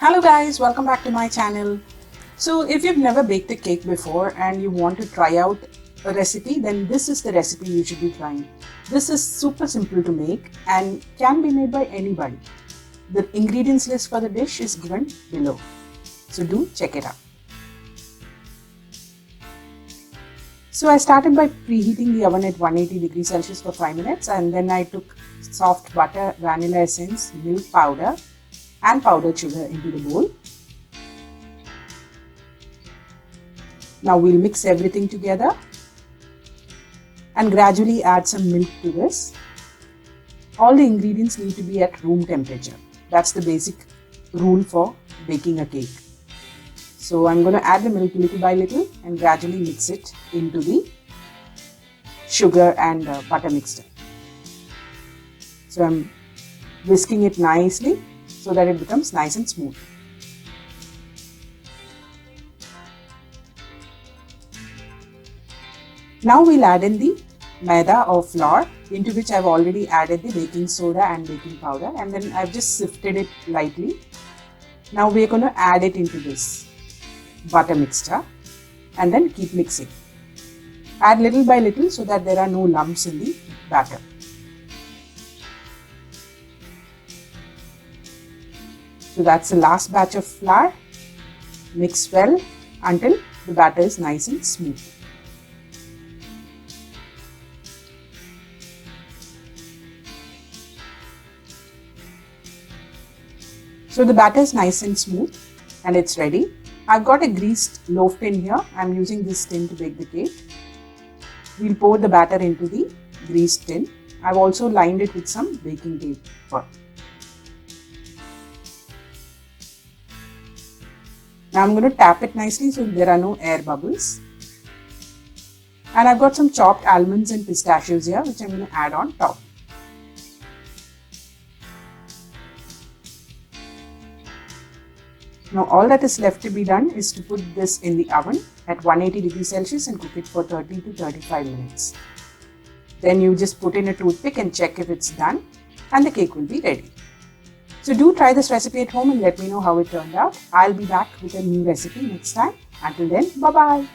Hello guys, welcome back to my channel. So if you've never baked a cake before and you want to try out a recipe, then this is the recipe you should be trying. This is super simple to make and can be made by anybody. The ingredients list for the dish is given below. So do check it out. So I started by preheating the oven at 180 degrees Celsius for 5 minutes, and then I took soft butter, vanilla essence, milk powder and powdered sugar into the bowl. Now we'll mix everything together and gradually add some milk to this. All the ingredients need to be at room temperature. That's the basic rule for baking a cake. So I'm going to add the milk little by little and gradually mix it into the sugar and butter mixture. So I'm whisking it nicely so that it becomes nice and smooth. Now we'll add in the maida or flour, into which I've already added the baking soda and baking powder, and then I've just sifted it lightly. Now we're going to add it into this butter mixture and then keep mixing. Add little by little so that there are no lumps in the batter. So that's the last batch of flour. Mix well until the batter is nice and smooth. So the batter is nice and smooth and it's ready. I've got a greased loaf tin here. I'm using this tin to bake the cake. We'll pour the batter into the greased tin. I've also lined it with some baking paper. Now I'm going to tap it nicely so there are no air bubbles. And I've got some chopped almonds and pistachios here, which I'm going to add on top. Now all that is left to be done is to put this in the oven at 180 degrees Celsius and cook it for 30 to 35 minutes. Then you just put in a toothpick and check if it's done, and the cake will be ready. So do try this recipe at home and let me know how it turned out. I'll be back with a new recipe next time. Until then, bye-bye.